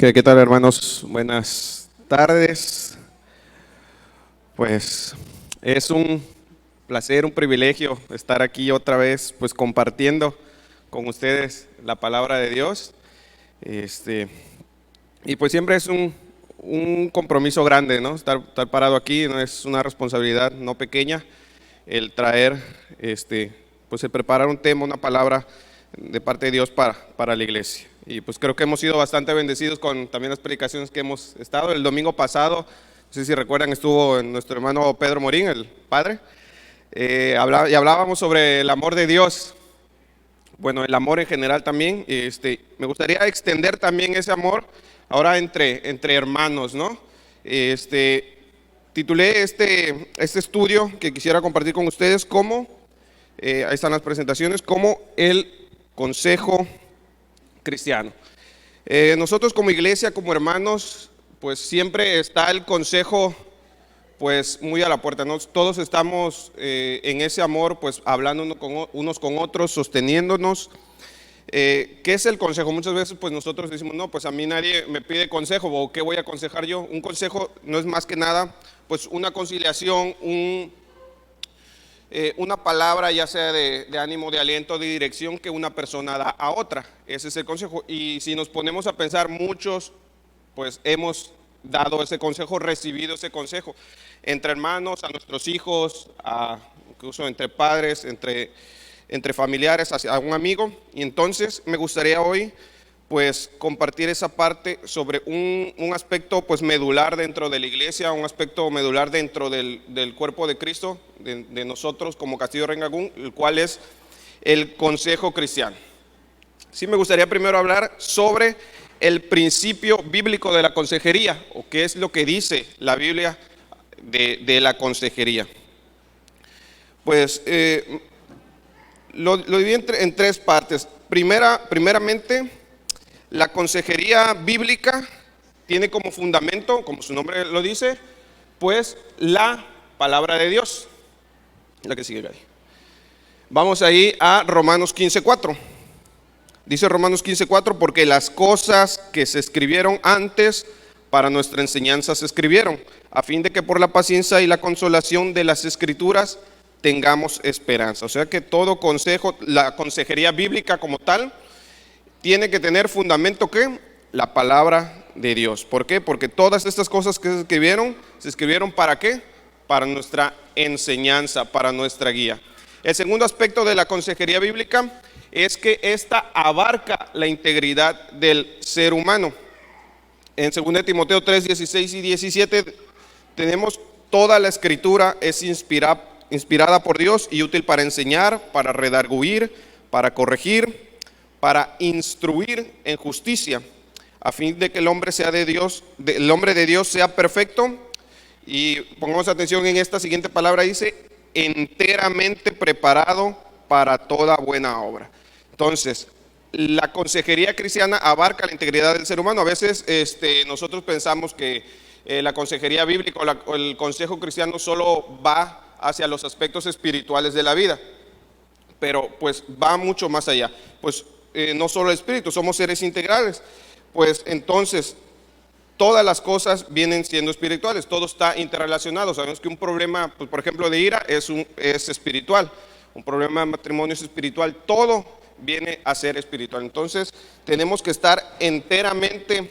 ¿Qué tal, hermanos? Buenas tardes. Pues es un placer, un privilegio estar aquí otra vez, pues compartiendo con ustedes la palabra de Dios. Y pues siempre es un compromiso grande, ¿no? Estar parado aquí, no es una responsabilidad no pequeña el traer, pues el preparar un tema, una palabra de parte de Dios para la iglesia. Y pues creo que hemos sido bastante bendecidos con también las predicaciones que hemos estado. El domingo pasado, no sé si recuerdan, estuvo nuestro hermano Pedro Morín, el padre, y hablábamos sobre el amor de Dios. Bueno, el amor en general también. Me gustaría extender también ese amor ahora entre hermanos, ¿no? Titulé este estudio que quisiera compartir con ustedes como, ahí están las presentaciones, como el consejo cristiano. Nosotros como iglesia, como hermanos, pues siempre está el consejo pues muy a la puerta, ¿no? Todos estamos en ese amor, pues hablando unos con otros, sosteniéndonos. ¿Qué es el consejo? Muchas veces pues nosotros decimos, no, pues a mí nadie me pide consejo, o ¿qué voy a aconsejar yo? Un consejo no es más que nada pues una conciliación, una palabra ya sea de ánimo, de aliento, de dirección que una persona da a otra. Ese es el consejo. Y si nos ponemos a pensar, muchos pues hemos dado ese consejo, recibido ese consejo entre hermanos, a nuestros hijos, incluso entre padres, entre familiares, a un amigo. Y entonces me gustaría hoy pues compartir esa parte sobre un aspecto pues medular dentro de la iglesia, un aspecto medular dentro del cuerpo de Cristo, de nosotros como Castillo Rengagún, el cual es el consejo cristiano. Sí, me gustaría primero hablar sobre el principio bíblico de la consejería, o qué es lo que dice la Biblia de la consejería. Pues lo dividí en tres partes. Primeramente, la consejería bíblica tiene como fundamento, como su nombre lo dice, pues la palabra de Dios. La que sigue ahí. Vamos ahí a Romanos 15:4. Dice Romanos 15:4, porque las cosas que se escribieron antes para nuestra enseñanza se escribieron, a fin de que por la paciencia y la consolación de las escrituras tengamos esperanza. O sea que todo consejo, la consejería bíblica como tal, tiene que tener fundamento que la palabra de Dios. ¿Por qué? Porque todas estas cosas que se escribieron ¿para qué? Para nuestra enseñanza, para nuestra guía. El segundo aspecto de la consejería bíblica es que esta abarca la integridad del ser humano. En 2 Timoteo 3, 16 y 17 tenemos: toda la escritura es inspirada por Dios y útil para enseñar, para redarguir, para corregir, para instruir en justicia, a fin de que el hombre de Dios sea perfecto. Y pongamos atención en esta siguiente palabra, dice enteramente preparado para toda buena obra. Entonces, la consejería cristiana abarca la integridad del ser humano. A veces nosotros pensamos que la consejería bíblica o el consejo cristiano solo va hacia los aspectos espirituales de la vida, pero pues va mucho más allá. Pues no solo el espíritu, somos seres integrales. Pues entonces todas las cosas vienen siendo espirituales, todo está interrelacionado. Sabemos que un problema, pues, por ejemplo, de ira es espiritual, un problema de matrimonio es espiritual, todo viene a ser espiritual. Entonces tenemos que estar enteramente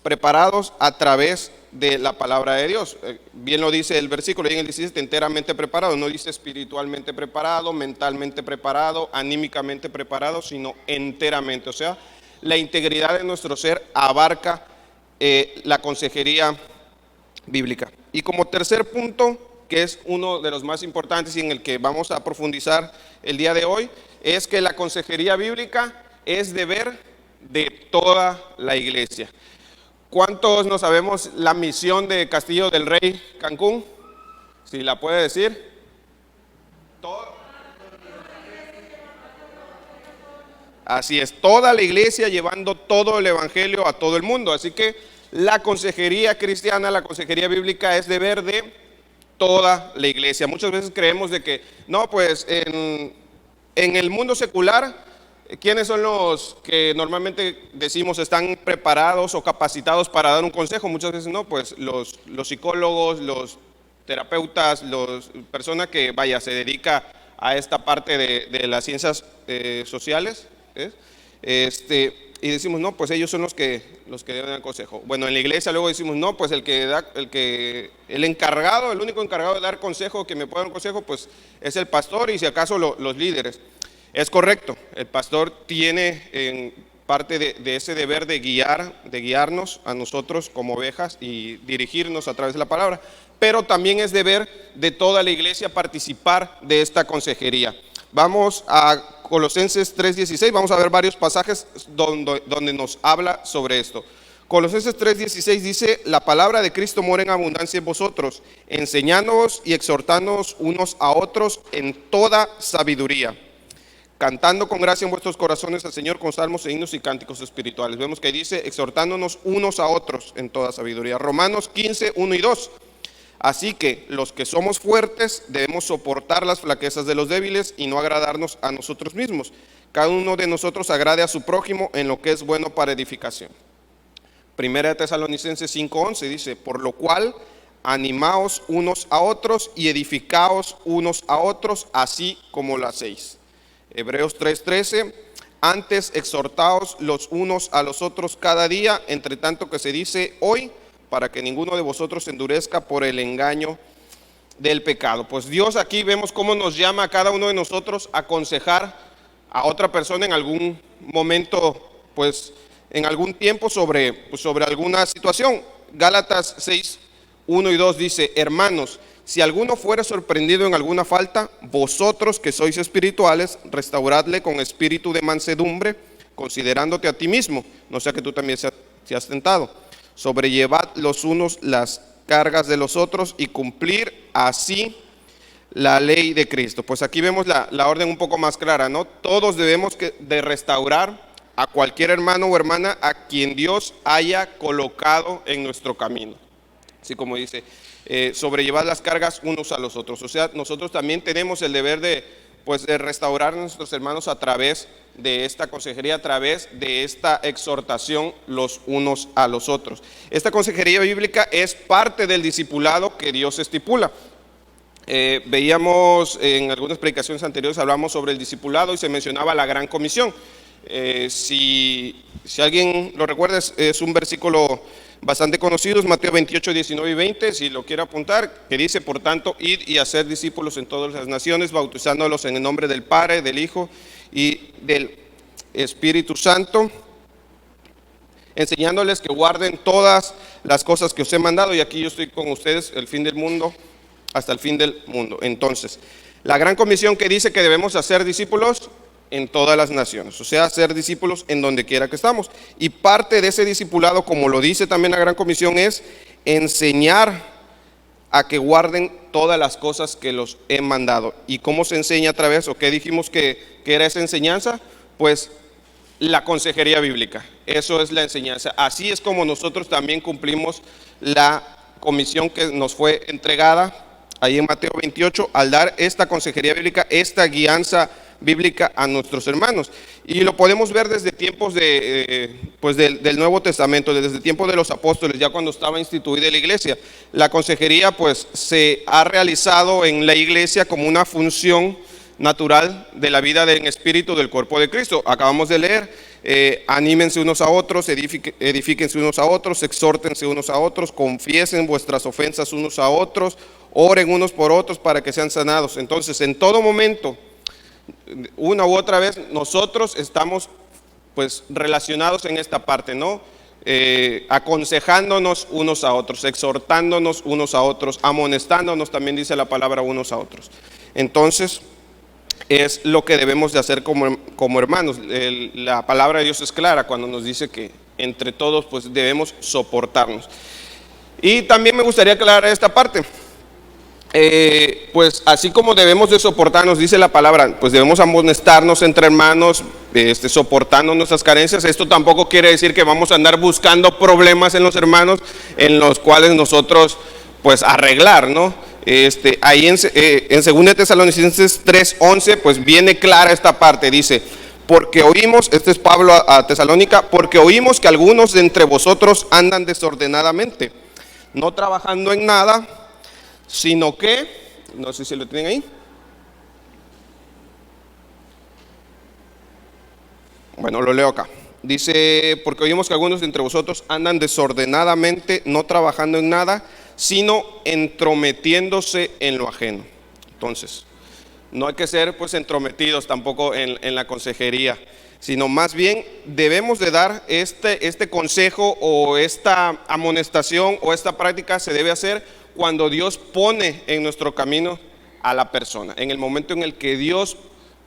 preparados a través de la palabra de Dios. Bien lo dice el versículo, y en el 17, enteramente preparado. No dice espiritualmente preparado, mentalmente preparado, anímicamente preparado, sino enteramente. O sea, la integridad de nuestro ser abarca la consejería bíblica. Y como tercer punto, que es uno de los más importantes y en el que vamos a profundizar el día de hoy, es que la consejería bíblica es deber de toda la iglesia. ¿Cuántos no sabemos la misión de Castillo del Rey Cancún? Si la puede decir. Así es, toda la iglesia llevando todo el evangelio a todo el mundo. Así que la consejería cristiana, la consejería bíblica es deber de toda la iglesia. Muchas veces creemos de que no, pues en el mundo secular ¿Quiénes son los que normalmente decimos están preparados o capacitados para dar un consejo? Muchas veces no, pues los psicólogos, los terapeutas, las personas que, vaya, se dedica a esta parte de las ciencias sociales, ¿eh? Y decimos, no, pues ellos son los que deben dar consejo. Bueno, en la iglesia luego decimos, no, pues el encargado, el único encargado de dar consejo, que me pueda dar un consejo, pues es el pastor y si acaso los líderes. Es correcto, el pastor tiene en parte de ese deber de guiarnos a nosotros como ovejas y dirigirnos a través de la palabra, pero también es deber de toda la iglesia participar de esta consejería. Vamos a Colosenses 3:16, vamos a ver varios pasajes donde nos habla sobre esto. Colosenses 3:16 dice: la palabra de Cristo mora en abundancia en vosotros, enseñándoos y exhortándoos unos a otros en toda sabiduría, cantando con gracia en vuestros corazones al Señor con salmos e himnos y cánticos espirituales. Vemos que dice exhortándonos unos a otros en toda sabiduría. Romanos 15:1 y 2. Así que los que somos fuertes debemos soportar las flaquezas de los débiles y no agradarnos a nosotros mismos. Cada uno de nosotros agrade a su prójimo en lo que es bueno para edificación. Primera de Tesalonicenses 5:11 dice: por lo cual animaos unos a otros y edificaos unos a otros, así como lo hacéis. Hebreos 3:13: antes exhortaos los unos a los otros cada día, entre tanto que se dice hoy, para que ninguno de vosotros se endurezca por el engaño del pecado. Pues Dios aquí vemos cómo nos llama a cada uno de nosotros a aconsejar a otra persona en algún momento, pues en algún tiempo sobre alguna situación. Gálatas 6:1 y 2 dice: hermanos, si alguno fuera sorprendido en alguna falta, vosotros que sois espirituales, restauradle con espíritu de mansedumbre, considerándote a ti mismo, no sea que tú también seas tentado. Sobrellevad los unos las cargas de los otros y cumplir así la ley de Cristo. Pues aquí vemos la orden un poco más clara, ¿no? Todos debemos de restaurar a cualquier hermano o hermana a quien Dios haya colocado en nuestro camino. Así como dice, sobrellevar las cargas unos a los otros. O sea, nosotros también tenemos el deber de restaurar a nuestros hermanos a través de esta consejería, a través de esta exhortación los unos a los otros. Esta consejería bíblica es parte del discipulado que Dios estipula. Veíamos en algunas predicaciones anteriores, hablamos sobre el discipulado y se mencionaba la gran comisión. Si alguien lo recuerda, es un versículo bastante conocido, es Mateo 28, 19 y 20, si lo quiere apuntar, que dice: por tanto, id y hacer discípulos en todas las naciones, bautizándolos en el nombre del Padre, del Hijo y del Espíritu Santo, enseñándoles que guarden todas las cosas que os he mandado, y aquí yo estoy con ustedes el fin del mundo, hasta el fin del mundo. Entonces, la gran comisión que dice que debemos hacer discípulos en todas las naciones, o sea, hacer discípulos en donde quiera que estamos. Y parte de ese discipulado, como lo dice también la gran comisión, es enseñar a que guarden todas las cosas que los he mandado. ¿Y cómo se enseña a través, o qué dijimos que era esa enseñanza? Pues la consejería bíblica, eso es la enseñanza. Así es como nosotros también cumplimos la comisión que nos fue entregada ahí en Mateo 28, al dar esta consejería bíblica, esta guianza bíblica a nuestros hermanos. Y lo podemos ver desde tiempos del Nuevo Testamento, desde el tiempo de los apóstoles, ya cuando estaba instituida la iglesia. La consejería pues se ha realizado en la iglesia como una función natural de la vida en espíritu del cuerpo de Cristo. Acabamos de leer: anímense unos a otros, edifíquense unos a otros, exhórtense unos a otros, confiesen vuestras ofensas unos a otros, oren unos por otros para que sean sanados. Entonces, en todo momento, una u otra vez, nosotros estamos pues relacionados en esta parte, ¿no? Aconsejándonos unos a otros, exhortándonos unos a otros, amonestándonos, también dice la palabra, unos a otros. Entonces, es lo que debemos de hacer como hermanos. La palabra de Dios es clara cuando nos dice que entre todos pues debemos soportarnos. Y también me gustaría aclarar esta parte. Pues así como debemos de soportarnos, dice la palabra, pues debemos amonestarnos entre hermanos, soportando nuestras carencias. Esto tampoco quiere decir que vamos a andar buscando problemas en los hermanos en los cuales nosotros pues arreglar, ¿no? Ahí en 2 Tesalonicenses 3:11 pues viene clara esta parte, dice: porque oímos, este es Pablo a Tesalónica, porque oímos que algunos de entre vosotros andan desordenadamente, no trabajando en nada, sino que, no sé si lo tienen ahí. Bueno, lo leo acá. Dice, porque oímos que algunos de entre vosotros andan desordenadamente, no trabajando en nada, sino entrometiéndose en lo ajeno. Entonces, no hay que ser pues entrometidos tampoco en la consejería, sino más bien debemos de dar este consejo o esta amonestación o esta práctica se debe hacer cuando Dios pone en nuestro camino a la persona, en el momento en el que Dios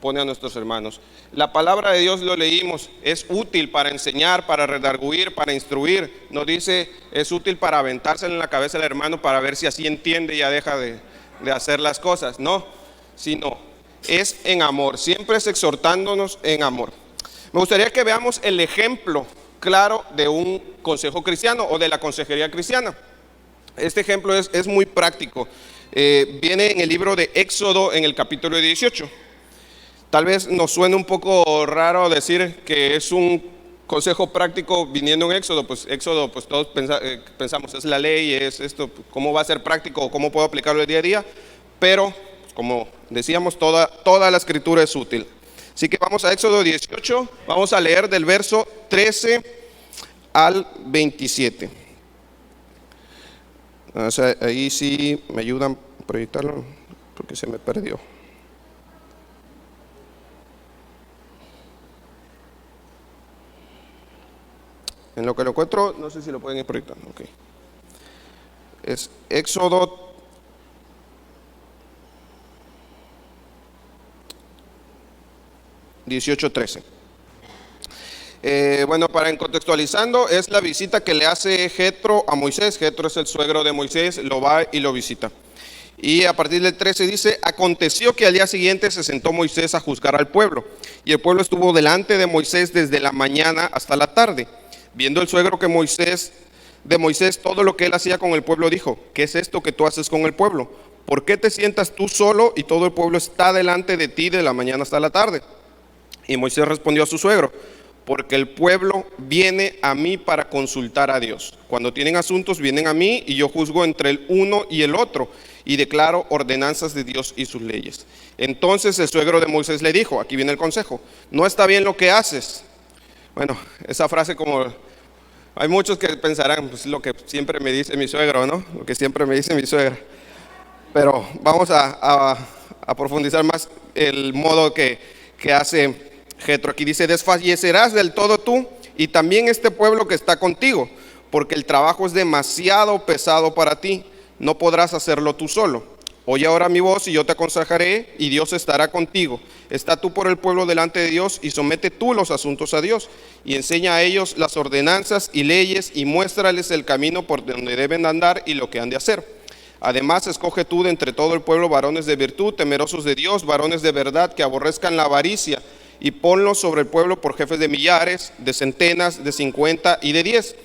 pone a nuestros hermanos. La palabra de Dios, lo leímos, es útil para enseñar, para redarguir, para instruir. Nos dice, es útil para aventárselo en la cabeza al hermano para ver si así entiende y ya deja de hacer las cosas. No, sino es en amor, siempre es exhortándonos en amor. Me gustaría que veamos el ejemplo claro de un consejo cristiano o de la consejería cristiana. Este ejemplo es muy práctico. Viene en el libro de Éxodo en el capítulo 18. Tal vez nos suene un poco raro decir que es un consejo práctico viniendo en Éxodo. Pues Éxodo, pues todos pensamos, es la ley, es esto, cómo va a ser práctico, cómo puedo aplicarlo el día a día. Pero, como decíamos, toda la escritura es útil. Así que vamos a Éxodo 18, vamos a leer del verso 13 al 27. O sea, ahí sí me ayudan a proyectarlo porque se me perdió. En lo que lo encuentro, no sé si lo pueden ir proyectando. Okay. Es Éxodo 18:13. Bueno, para contextualizando, es la visita que le hace Jetro a Moisés. Jetro es el suegro de Moisés, lo va y lo visita. Y a partir del 13 dice, aconteció que al día siguiente se sentó Moisés a juzgar al pueblo. Y el pueblo estuvo delante de Moisés desde la mañana hasta la tarde. Viendo el suegro de Moisés todo lo que él hacía con el pueblo, dijo, ¿qué es esto que tú haces con el pueblo? ¿Por qué te sientas tú solo y todo el pueblo está delante de ti de la mañana hasta la tarde? Y Moisés respondió a su suegro, porque el pueblo viene a mí para consultar a Dios. Cuando tienen asuntos vienen a mí y yo juzgo entre el uno y el otro y declaro ordenanzas de Dios y sus leyes. Entonces el suegro de Moisés le dijo, aquí viene el consejo, no está bien lo que haces. Bueno, esa frase como, hay muchos que pensarán, pues lo que siempre me dice mi suegro, ¿no? Lo que siempre me dice mi suegra. Pero vamos a profundizar más el modo que hace Jetro. Aquí dice, desfallecerás del todo tú y también este pueblo que está contigo, porque el trabajo es demasiado pesado para ti, no podrás hacerlo tú solo. Oye ahora mi voz y yo te aconsejaré y Dios estará contigo. Está tú por el pueblo delante de Dios y somete tú los asuntos a Dios y enseña a ellos las ordenanzas y leyes y muéstrales el camino por donde deben andar y lo que han de hacer. Además, escoge tú de entre todo el pueblo varones de virtud, temerosos de Dios, varones de verdad que aborrezcan la avaricia, y ponlos sobre el pueblo por jefes de millares, de centenas, de 50 y de 10.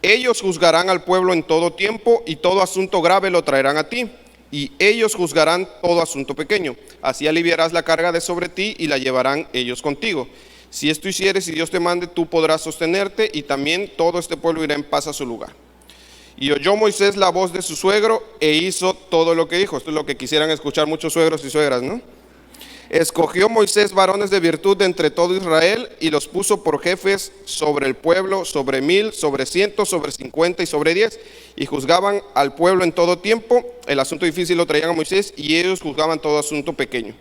Ellos juzgarán al pueblo en todo tiempo y todo asunto grave lo traerán a ti. Y ellos juzgarán todo asunto pequeño. Así aliviarás la carga de sobre ti y la llevarán ellos contigo. Si esto hicieres y Dios te mande, tú podrás sostenerte y también todo este pueblo irá en paz a su lugar. Y oyó Moisés la voz de su suegro e hizo todo lo que dijo. Esto es lo que quisieran escuchar muchos suegros y suegras, ¿no? Escogió Moisés varones de virtud de entre todo Israel y los puso por jefes sobre el pueblo, sobre 1000, sobre 100, sobre 50 y sobre 10. Y juzgaban al pueblo en todo tiempo. El asunto difícil lo traían a Moisés y ellos juzgaban todo asunto pequeño.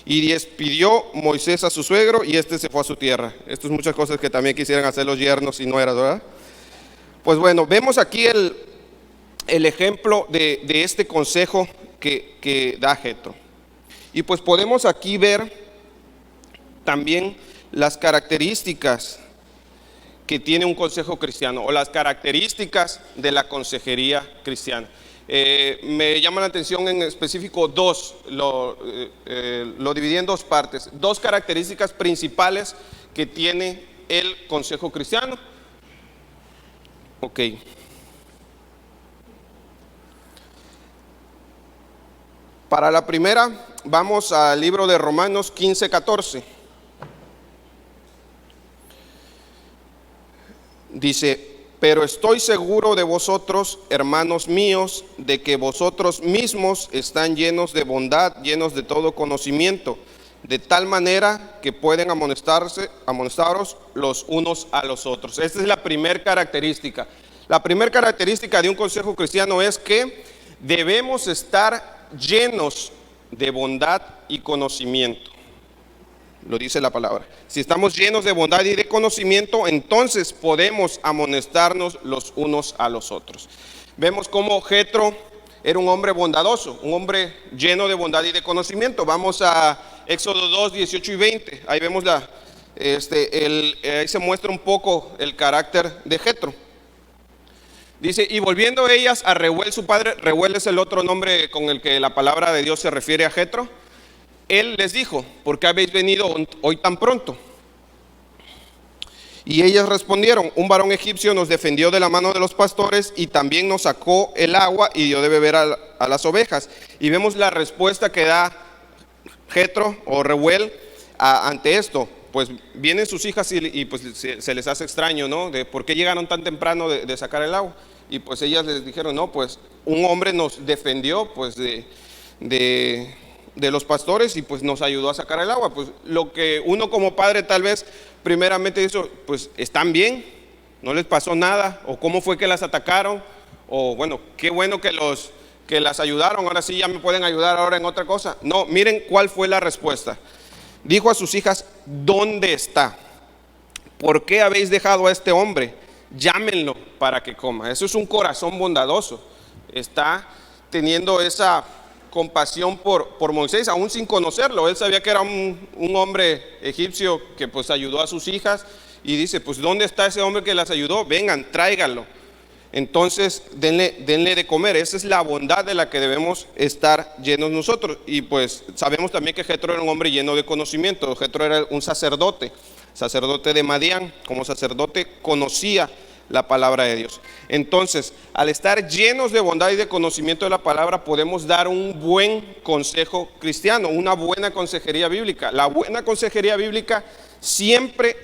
Y despidió Moisés a su suegro y este se fue a su tierra. Esto es muchas cosas que también quisieran hacer los yernos y nueras, ¿verdad? Pues bueno, vemos aquí el ejemplo de este consejo que da Jetro. Y pues podemos aquí ver también las características que tiene un consejo cristiano o las características de la consejería cristiana. Me llama la atención en específico dos, lo dividí en dos partes, dos características principales que tiene el consejo cristiano. Ok. Para la primera, vamos al libro de Romanos 15:14. Dice, pero estoy seguro de vosotros, hermanos míos, de que vosotros mismos están llenos de bondad, llenos de todo conocimiento, de tal manera que pueden amonestaros los unos a los otros. Esta es la primera característica. La primera característica de un consejo cristiano es que debemos estar llenos de bondad y conocimiento. Lo dice la palabra. Si estamos llenos de bondad y de conocimiento, entonces podemos amonestarnos los unos a los otros. Vemos cómo Jetro era un hombre bondadoso, un hombre lleno de bondad y de conocimiento. Vamos a Éxodo 2, 18 y 20. Ahí vemos ahí se muestra un poco el carácter de Jetro. Dice, y volviendo ellas a Reuel su padre, Reuel es el otro nombre con el que la palabra de Dios se refiere a Jetro. Él les dijo, ¿por qué habéis venido hoy tan pronto? Y ellas respondieron, un varón egipcio nos defendió de la mano de los pastores y también nos sacó el agua y dio de beber a las ovejas. Y vemos la respuesta que da Jetro o Reuel ante esto. Pues vienen sus hijas y pues se les hace extraño, ¿no? De por qué llegaron tan temprano de sacar el agua. Y pues ellas les dijeron, no, pues un hombre nos defendió pues de los pastores y pues nos ayudó a sacar el agua. Pues lo que uno como padre tal vez primeramente dice, pues están bien, no les pasó nada, o cómo fue que las atacaron, o bueno, qué bueno que las ayudaron, ahora sí ya me pueden ayudar ahora en otra cosa. No, miren cuál fue la respuesta. Dijo a sus hijas, ¿dónde está? ¿Por qué habéis dejado a este hombre? Llámenlo para que coma. Eso es un corazón bondadoso. Está teniendo esa compasión por Moisés, aún sin conocerlo. Él sabía que era un hombre egipcio que pues ayudó a sus hijas y dice, pues ¿dónde está ese hombre que las ayudó? Vengan, tráiganlo. Entonces denle de comer. Esa es la bondad de la que debemos estar llenos nosotros. Y pues sabemos también que Jetro era un hombre lleno de conocimiento. Jetro era un sacerdote de Madián. Como sacerdote conocía la palabra de Dios. Entonces, al estar llenos de bondad y de conocimiento de la palabra, podemos dar un buen consejo cristiano, una buena consejería bíblica. La buena consejería bíblica siempre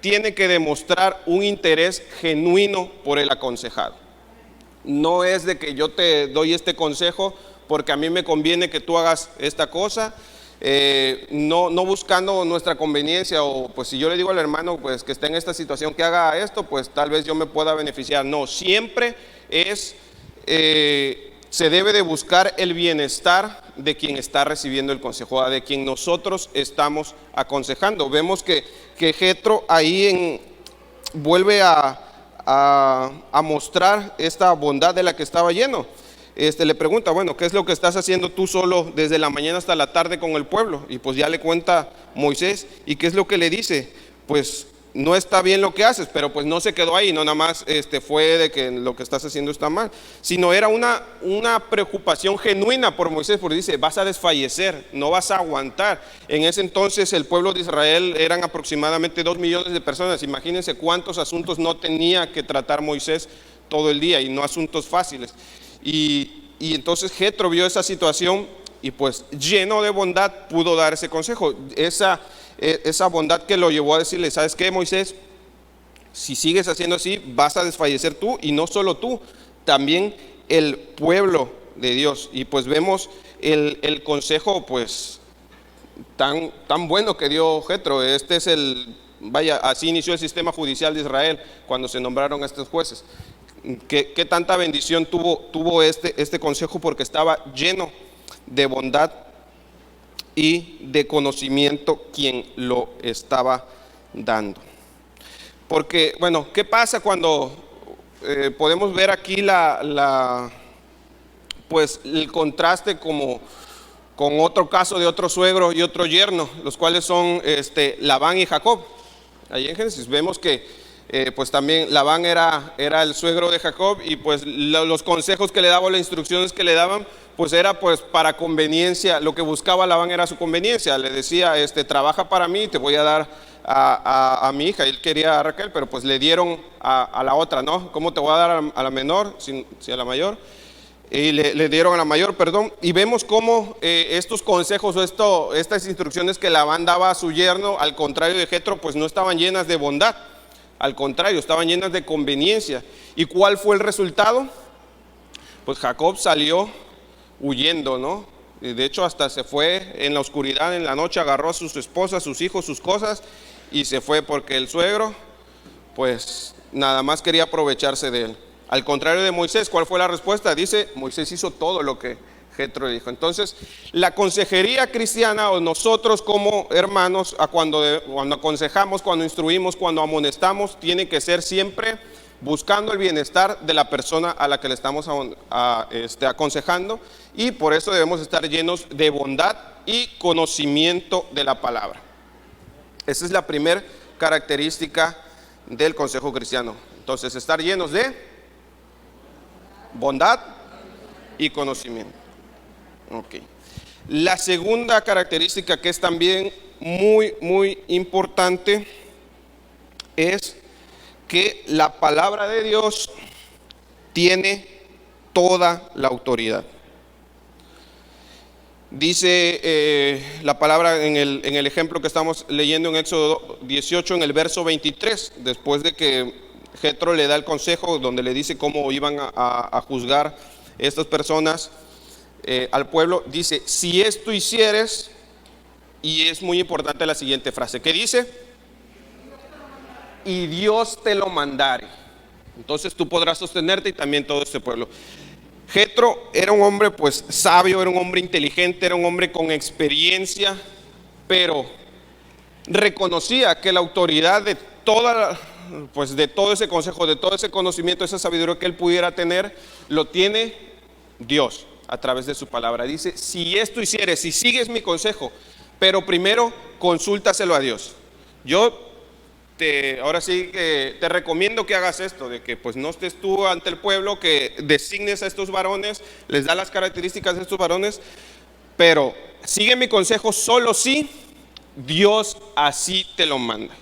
tiene que demostrar un interés genuino por el aconsejado. No es de que yo te doy este consejo porque a mí me conviene que tú hagas esta cosa, no buscando nuestra conveniencia, o pues si yo le digo al hermano pues que está en esta situación que haga esto, pues tal vez yo me pueda beneficiar. No, siempre se debe de buscar el bienestar de quien está recibiendo el consejo, de quien nosotros estamos aconsejando. Vemos que Jetro ahí vuelve a mostrar esta bondad de la que estaba lleno. Le pregunta, bueno, ¿qué es lo que estás haciendo tú solo desde la mañana hasta la tarde con el pueblo? Y pues ya le cuenta Moisés, ¿y qué es lo que le dice? Pues no está bien lo que haces, pero pues no se quedó ahí, no nada más fue de que lo que estás haciendo está mal, sino era una preocupación genuina por Moisés, porque dice, vas a desfallecer, no vas a aguantar. En ese entonces el pueblo de Israel eran aproximadamente 2 millones de personas. Imagínense cuántos asuntos no tenía que tratar Moisés todo el día, y no asuntos fáciles. Y entonces Jetro vio esa situación y pues lleno de bondad pudo dar ese consejo. Esa bondad que lo llevó a decirle, ¿sabes qué, Moisés? Si sigues haciendo así, vas a desfallecer tú, y no solo tú, también el pueblo de Dios. Y pues vemos el consejo pues tan bueno que dio Jetro. Así inició el sistema judicial de Israel cuando se nombraron a estos jueces. ¿Qué tanta bendición tuvo este consejo? Porque estaba lleno de bondad y de conocimiento quien lo estaba dando. Porque, bueno, ¿qué pasa cuando podemos ver aquí pues el contraste con otro caso de otro suegro y otro yerno, los cuales son Labán y Jacob? Ahí en Génesis vemos que pues también Labán era el suegro de Jacob, y pues los consejos que le daban, las instrucciones que le daban, pues era pues para conveniencia. Lo que buscaba Labán era su conveniencia. Le decía, trabaja para mí, te voy a dar a mi hija. Él quería a Raquel, pero pues le dieron a la otra, ¿no? ¿Cómo te voy a dar a la menor, si a la mayor? Y le dieron a la mayor, perdón. Y vemos cómo estos consejos o estas instrucciones que Labán daba a su yerno, al contrario de Jetro, pues no estaban llenas de bondad, Al contrario, estaban llenas de conveniencia. ¿Y cuál fue el resultado? Pues Jacob salió huyendo, ¿no? Y de hecho hasta se fue en la oscuridad, en la noche, agarró a sus esposas, sus hijos, sus cosas y se fue porque el suegro pues nada más quería aprovecharse de él. Al contrario de Moisés, ¿cuál fue la respuesta? Dice, Moisés hizo todo lo que Jetro dijo. Entonces, la consejería cristiana o nosotros como hermanos, cuando aconsejamos, cuando instruimos, cuando amonestamos, tiene que ser siempre buscando el bienestar de la persona a la que le estamos aconsejando, y por eso debemos estar llenos de bondad y conocimiento de la palabra. Esa es la primera característica del consejo cristiano. Entonces, estar llenos de bondad y conocimiento. Ok. La segunda característica, que es también muy importante, es que la palabra de Dios tiene toda la autoridad. Dice la palabra en el ejemplo que estamos leyendo en Éxodo 18, en el verso 23, después de que Jetro le da el consejo donde le dice cómo iban a juzgar estas personas al pueblo, dice, si esto hicieres, y es muy importante la siguiente frase, ¿qué dice? Y Dios te lo mandare. Entonces tú podrás sostenerte y también todo este pueblo. Jetro era un hombre pues sabio, era un hombre inteligente, era un hombre con experiencia, pero reconocía que la autoridad de de todo ese consejo, de todo ese conocimiento, esa sabiduría que él pudiera tener, lo tiene Dios a través de su palabra. Dice, si esto hicieres, si sigues mi consejo, pero primero consúltaselo a Dios. Ahora sí que te recomiendo que hagas esto, de que pues no estés tú ante el pueblo, que designes a estos varones, les da las características de estos varones, pero sigue mi consejo solo si Dios así te lo manda.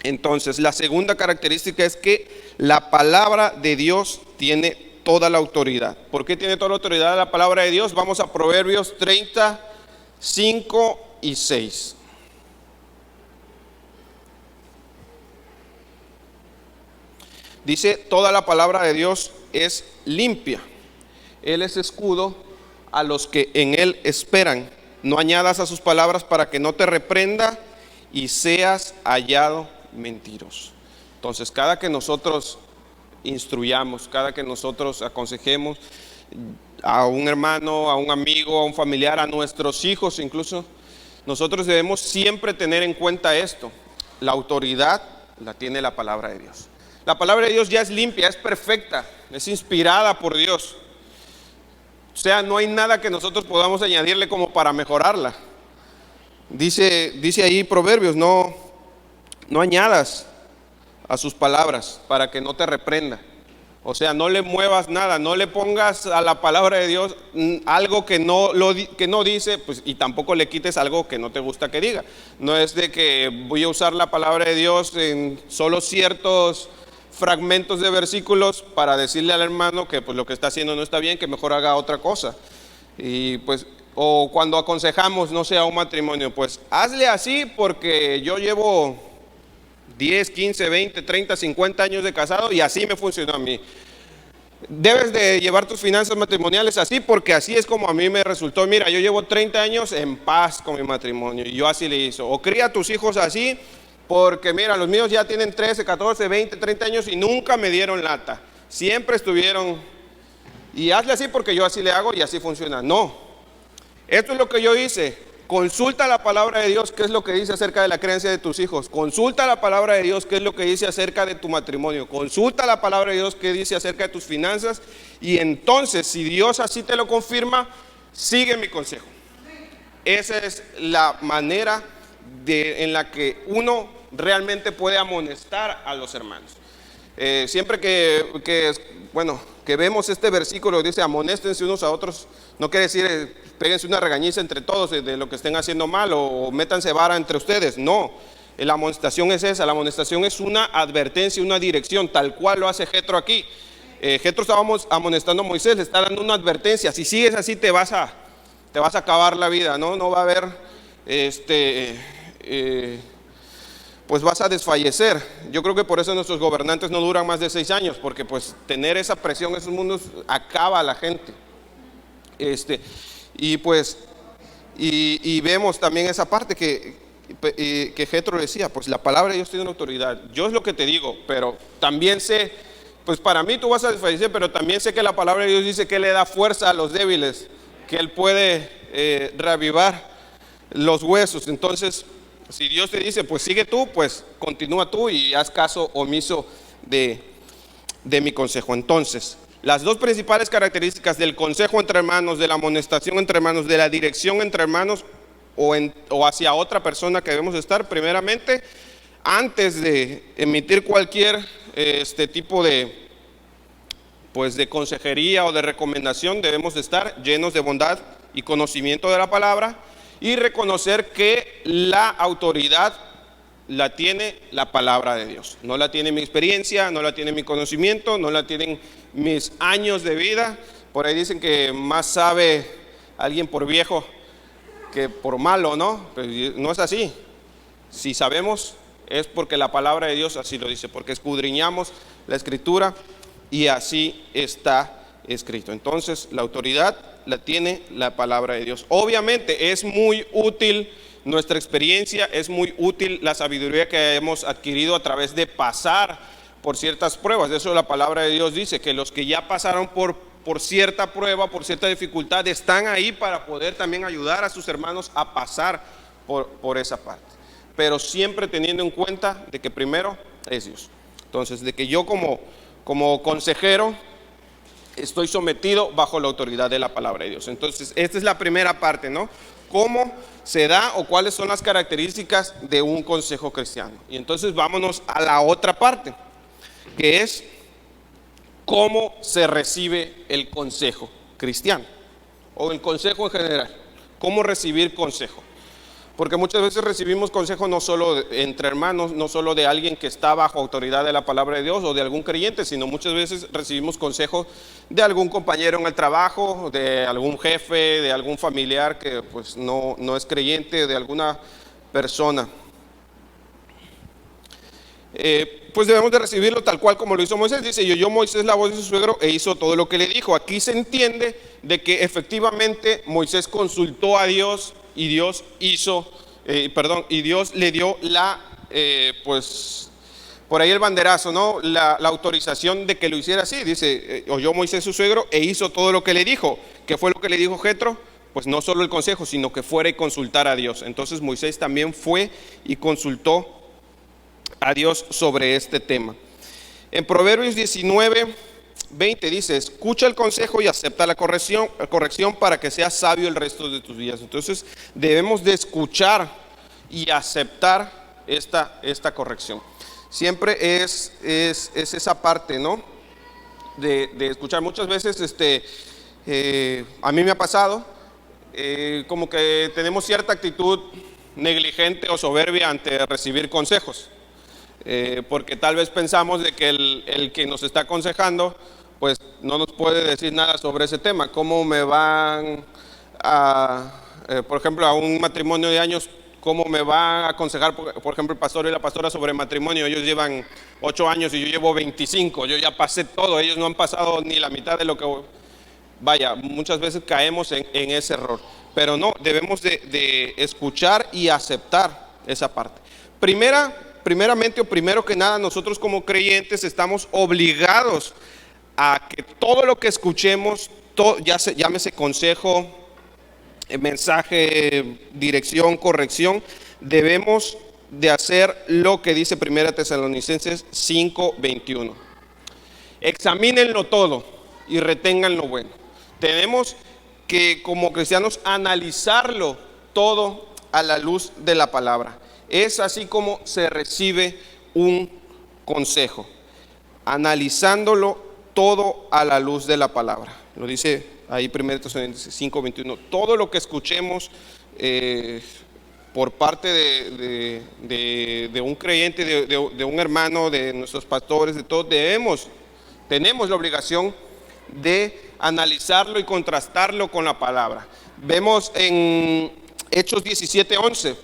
Entonces, la segunda característica es que la palabra de Dios tiene toda la autoridad. ¿Por qué tiene toda la autoridad la palabra de Dios? Vamos a Proverbios 30, 5 y 6. Dice, toda la palabra de Dios es limpia. Él es escudo a los que en él esperan. No añadas a sus palabras para que no te reprenda y seas hallado mentiroso. Entonces, cada que nosotros instruyamos, cada que nosotros aconsejemos a un hermano, a un amigo, a un familiar, a nuestros hijos incluso, nosotros debemos siempre tener en cuenta esto: la autoridad la tiene la palabra de Dios. La palabra de Dios ya es limpia, es perfecta, es inspirada por Dios. O sea, no hay nada que nosotros podamos añadirle como para mejorarla. Dice ahí Proverbios, no añadas a sus palabras para que no te reprenda. O sea, no le muevas nada, no le pongas a la palabra de Dios algo que no dice, pues, y tampoco le quites algo que no te gusta que diga. No es de que voy a usar la palabra de Dios en solo ciertos fragmentos de versículos para decirle al hermano que pues lo que está haciendo no está bien, que mejor haga otra cosa. Y pues, o cuando aconsejamos, no sé, a un matrimonio, pues hazle así porque yo llevo 10, 15, 20, 30, 50 años de casado y así me funcionó a mí. Debes de llevar tus finanzas matrimoniales así porque así es como a mí me resultó. Mira, yo llevo 30 años en paz con mi matrimonio y yo así le hice. O cría a tus hijos así porque mira, los míos ya tienen 13, 14, 20, 30 años y nunca me dieron lata. Siempre estuvieron, y hazle así porque yo así le hago y así funciona. No, esto es lo que yo hice. Consulta la palabra de Dios, qué es lo que dice acerca de la creencia de tus hijos. Consulta la palabra de Dios, qué es lo que dice acerca de tu matrimonio. Consulta la palabra de Dios, qué dice acerca de tus finanzas. Y entonces, si Dios así te lo confirma, sigue mi consejo. Esa es la manera en la que uno realmente puede amonestar a los hermanos. Siempre que vemos este versículo, dice amonéstense unos a otros, no quiere decir péguense una regañiza entre todos de lo que estén haciendo mal o métanse vara entre ustedes. No, la amonestación es esa. La amonestación es una advertencia, una dirección, tal cual lo hace Jetro aquí. Jetro estaba amonestando a Moisés, le está dando una advertencia: si sigues así te vas a pues vas a desfallecer. Yo creo que por eso nuestros gobernantes no duran más de 6 años, porque pues tener esa presión en esos mundos acaba a la gente. Y pues, y vemos también esa parte que Jetro decía, pues la palabra de Dios tiene una autoridad. Yo es lo que te digo, pero también sé, pues para mí tú vas a desfallecer, pero también sé que la palabra de Dios dice que Él le da fuerza a los débiles, que Él puede reavivar los huesos. Entonces, si Dios te dice, pues sigue tú, pues continúa tú y haz caso omiso de mi consejo. Entonces, las dos principales características del consejo entre hermanos, de la amonestación entre hermanos, de la dirección entre hermanos o hacia otra persona que debemos estar, primeramente, antes de emitir cualquier tipo de consejería o de recomendación, debemos de estar llenos de bondad y conocimiento de la palabra y reconocer que la autoridad la tiene la palabra de Dios. No la tiene mi experiencia, no la tiene mi conocimiento, no la tienen mis años de vida. Por ahí dicen que más sabe alguien por viejo que por malo, ¿no? Pero no es así. Si sabemos es porque la palabra de Dios así lo dice, porque escudriñamos la escritura y así está escrito. Entonces la autoridad la tiene la palabra de Dios. Obviamente es muy útil nuestra experiencia, es muy útil la sabiduría que hemos adquirido a través de pasar por ciertas pruebas. De eso la palabra de Dios dice que los que ya pasaron por cierta prueba, por cierta dificultad, están ahí para poder también ayudar a sus hermanos a pasar por esa parte. Pero siempre teniendo en cuenta de que primero es Dios. Entonces, de que yo como consejero estoy sometido bajo la autoridad de la palabra de Dios. Entonces, esta es la primera parte, ¿no? ¿Cómo se da o cuáles son las características de un consejo cristiano? Y entonces vámonos a la otra parte, que es cómo se recibe el consejo cristiano o el consejo en general. ¿Cómo recibir consejo? Porque muchas veces recibimos consejo no solo entre hermanos, no solo de alguien que está bajo autoridad de la palabra de Dios o de algún creyente, sino muchas veces recibimos consejo de algún compañero en el trabajo, de algún jefe, de algún familiar que pues no es creyente, de alguna persona. Pues debemos de recibirlo tal cual como lo hizo Moisés. Dice, y oyó Moisés la voz de su suegro e hizo todo lo que le dijo. Aquí se entiende de que efectivamente Moisés consultó a Dios y Dios y Dios le dio por ahí el banderazo, ¿no? La autorización de que lo hiciera así. Dice, oyó Moisés su suegro e hizo todo lo que le dijo. ¿Qué fue lo que le dijo Jetro? Pues no solo el consejo, sino que fuera y consultara a Dios. Entonces Moisés también fue y consultó a Dios sobre este tema. En Proverbios 19:20 dice, escucha el consejo y acepta la corrección para que seas sabio el resto de tus días. Entonces debemos de escuchar y aceptar esta corrección. Siempre es esa parte, ¿no? De escuchar. Muchas veces a mí me ha pasado como que tenemos cierta actitud negligente o soberbia ante recibir consejos. Porque tal vez pensamos de que el que nos está aconsejando pues no nos puede decir nada sobre ese tema. ¿Cómo me van por ejemplo, a un matrimonio de años, cómo me van a aconsejar, por ejemplo, el pastor y la pastora sobre matrimonio? Ellos llevan 8 años y yo llevo 25, yo ya pasé todo, ellos no han pasado ni la mitad de lo que... Vaya, muchas veces caemos en ese error, pero no, debemos de escuchar y aceptar esa parte. Primeramente o primero que nada, nosotros como creyentes estamos obligados a que todo lo que escuchemos, llámese consejo, mensaje, dirección, corrección, debemos de hacer lo que dice 1 Tesalonicenses 5:21. Examínenlo todo y retengan lo bueno. Tenemos que como cristianos analizarlo todo a la luz de la palabra. Es así como se recibe un consejo, analizándolo todo a la luz de la palabra. Lo dice ahí 1 Tesalonicenses 5:21. Todo lo que escuchemos por parte de un creyente, de un hermano, de nuestros pastores, de todos, tenemos la obligación de analizarlo y contrastarlo con la palabra. Vemos en Hechos 17:11.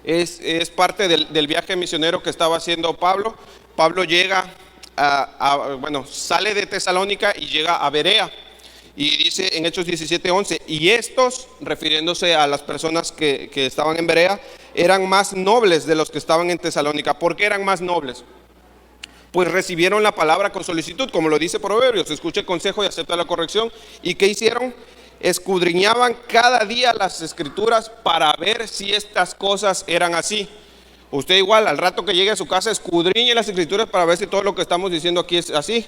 Es parte del viaje misionero que estaba haciendo Pablo. Pablo llega bueno, sale de Tesalónica y llega a Berea. Y dice en Hechos 17:11, y estos, refiriéndose a las personas que estaban en Berea, eran más nobles de los que estaban en Tesalónica. ¿Por qué eran más nobles? Pues recibieron la palabra con solicitud, como lo dice Proverbios: escucha el consejo y acepta la corrección. ¿Y qué hicieron? Escudriñaban cada día las escrituras para ver si estas cosas eran así. Usted igual, al rato que llegue a su casa, escudriñe las escrituras para ver si todo lo que estamos diciendo aquí es así.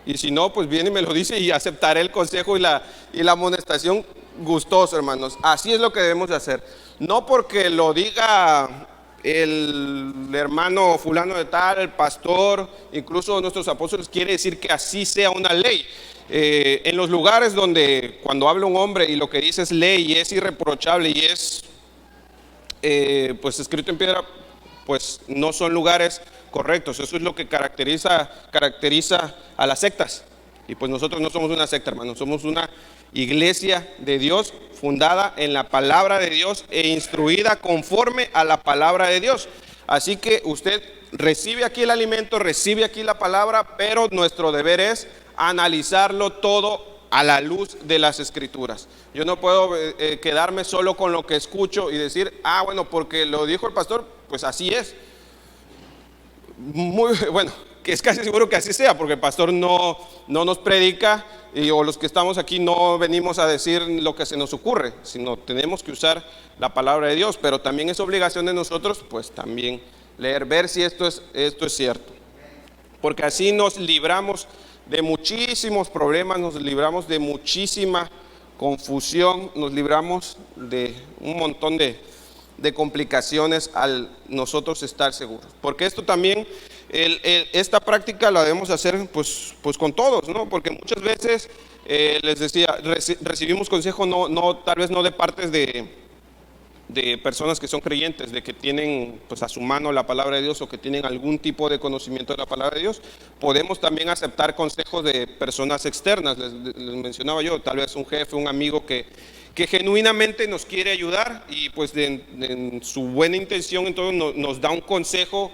Y si no, pues viene y me lo dice y aceptaré el consejo y la amonestación gustoso, hermanos. Así es lo que debemos de hacer. No porque lo diga el hermano fulano de tal, el pastor, incluso nuestros apóstoles, quiere decir que así sea una ley. En los lugares donde cuando habla un hombre y lo que dice es ley y es irreprochable y es pues escrito en piedra, pues no son lugares correctos. Eso es lo que caracteriza a las sectas. Y pues nosotros no somos una secta, hermanos, somos una iglesia de Dios fundada en la palabra de Dios e instruida conforme a la palabra de Dios. Así que usted recibe aquí el alimento, recibe aquí la palabra, pero nuestro deber es analizarlo todo a la luz de las escrituras. Yo no puedo quedarme solo con lo que escucho y decir, bueno, porque lo dijo el pastor, pues así es. Muy bueno, que es casi seguro que así sea, porque el pastor no nos predica o los que estamos aquí no venimos a decir lo que se nos ocurre, sino tenemos que usar la palabra de Dios. Pero también es obligación de nosotros, pues también leer, ver si esto es cierto, porque así nos libramos de muchísimos problemas, nos libramos de muchísima confusión, nos libramos de un montón de complicaciones al nosotros estar seguros. Porque esto también, esta práctica la debemos hacer pues con todos, ¿no? Porque muchas veces, les decía, recibimos consejo tal vez no de partes de personas que son creyentes, de que tienen pues a su mano la palabra de Dios o que tienen algún tipo de conocimiento de la palabra de Dios. Podemos también aceptar consejos de personas externas. Les mencionaba yo, tal vez un jefe, un amigo que genuinamente nos quiere ayudar y pues en su buena intención entonces nos da un consejo.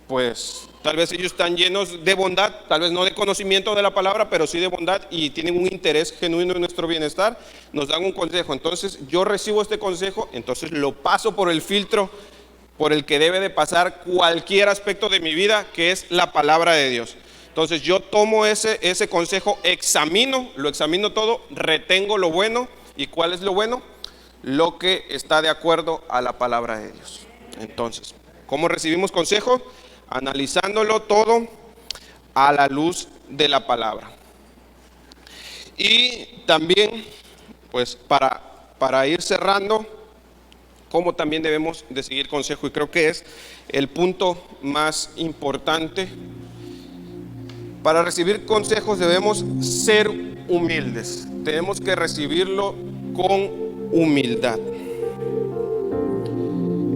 Pues tal vez ellos están llenos de bondad, tal vez no de conocimiento de la palabra, pero sí de bondad, y tienen un interés genuino en nuestro bienestar. Nos dan un consejo, entonces yo recibo este consejo, entonces lo paso por el filtro por el que debe de pasar cualquier aspecto de mi vida, que es la palabra de Dios. Entonces yo tomo ese consejo, lo examino todo, retengo lo bueno. ¿Y cuál es lo bueno? Lo que está de acuerdo a la palabra de Dios. Entonces, ¿cómo recibimos consejo? Analizándolo todo a la luz de la palabra. Y también, pues para ir cerrando, cómo también debemos de seguir consejo, y creo que es el punto más importante. Para recibir consejos debemos ser humildes, tenemos que recibirlo con humildad.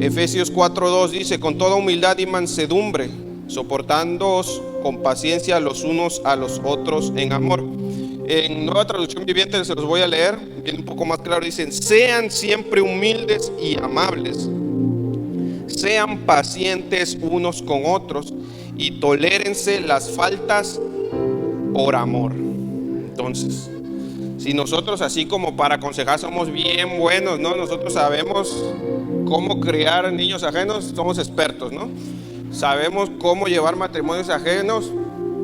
Efesios 4:2 dice: con toda humildad y mansedumbre, soportándoos con paciencia los unos a los otros en amor. En Nueva Traducción Viviente se los voy a leer, viene un poco más claro, dicen: sean siempre humildes y amables, sean pacientes unos con otros y tolérense las faltas por amor. Entonces, si nosotros, así como para aconsejar somos bien buenos, ¿no? Nosotros sabemos cómo criar niños ajenos, somos expertos, ¿no? Sabemos cómo llevar matrimonios ajenos,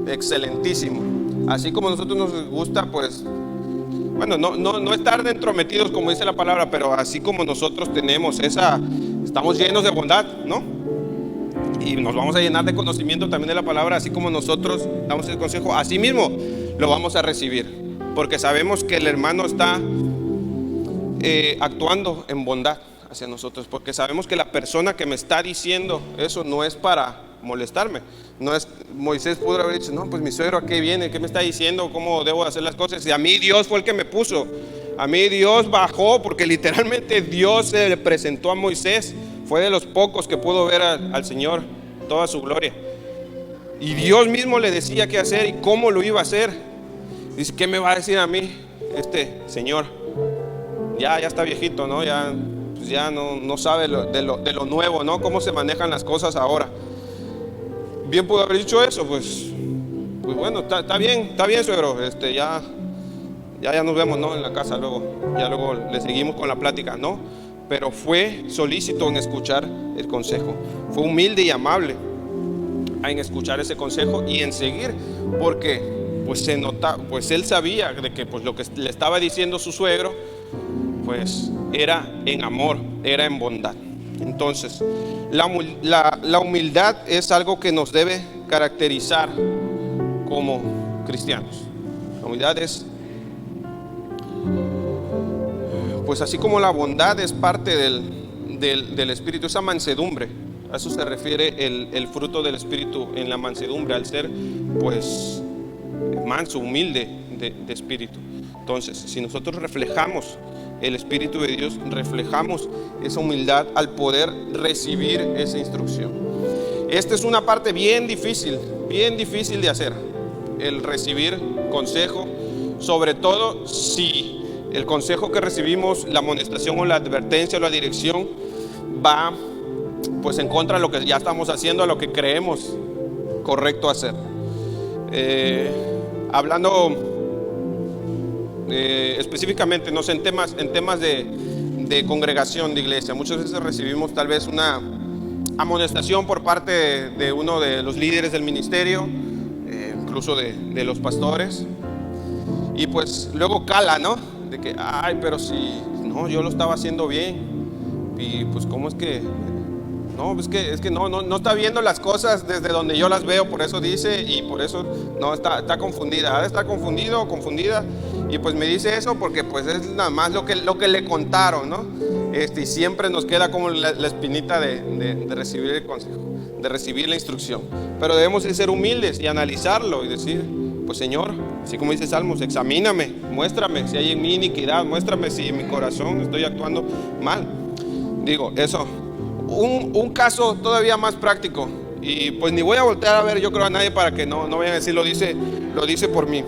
excelentísimo. Así como a nosotros nos gusta, pues, bueno, no estar entrometidos como dice la palabra, pero así como nosotros tenemos estamos llenos de bondad, ¿no? Y nos vamos a llenar de conocimiento también de la palabra, así como nosotros damos el consejo, así mismo lo vamos a recibir. Porque sabemos que el hermano está actuando en bondad hacia nosotros, porque sabemos que la persona que me está diciendo eso no es para molestarme. No es, Moisés pudo haber dicho: no, pues mi suegro a qué viene, qué me está diciendo, cómo debo hacer las cosas. Y a mí Dios fue el que me puso, a mí Dios bajó, porque literalmente Dios se le presentó a Moisés. Fue de los pocos que pudo ver al Señor toda su gloria, y Dios mismo le decía qué hacer y cómo lo iba a hacer. Dice: ¿qué me va a decir a mí este señor? Ya está viejito, ¿no? Ya pues ya no sabe de lo nuevo, ¿no? Cómo se manejan las cosas ahora. Bien pudo haber dicho eso, pues bueno, está bien, suegro, ya nos vemos, ¿no? En la casa ya luego le seguimos con la plática, ¿no? Pero fue solícito en escuchar el consejo, fue humilde y amable en escuchar ese consejo y en seguir, porque pues se nota, pues él sabía de que pues lo que le estaba diciendo su suegro pues era en amor, era en bondad. Entonces la humildad es algo que nos debe caracterizar como cristianos. La humildad es, pues así como la bondad es parte del Espíritu, esa mansedumbre, a eso se refiere el fruto del Espíritu en la mansedumbre, al ser pues manso, humilde de espíritu. Entonces, si nosotros reflejamos el Espíritu de Dios, reflejamos esa humildad al poder recibir esa instrucción. Esta es una parte bien difícil de hacer, el recibir consejo, sobre todo si el consejo que recibimos, la amonestación o la advertencia o la dirección va pues en contra de lo que ya estamos haciendo, a lo que creemos correcto hacer. Hablando específicamente, no sé, en temas de congregación de iglesia, muchas veces recibimos tal vez una amonestación por parte de uno de los líderes del ministerio, incluso de los pastores, y pues luego cala, ¿no? De que, ay, pero si no, yo lo estaba haciendo bien, y pues cómo es que no, es que no está viendo las cosas desde donde yo las veo, por eso dice, y por eso no está confundida, ha de estar confundido o confundida, y pues me dice eso porque pues es nada más lo que le contaron, ¿no? Y siempre nos queda como la espinita de recibir el consejo, de recibir la instrucción, pero debemos de ser humildes y analizarlo y decir, pues Señor, así como dice Salmos, examíname, muéstrame si hay en mí iniquidad, muéstrame si en mi corazón estoy actuando mal. Digo, eso. Un caso todavía más práctico, y pues ni voy a voltear a ver, yo creo, a nadie para que no vayan a decir lo dice por mí.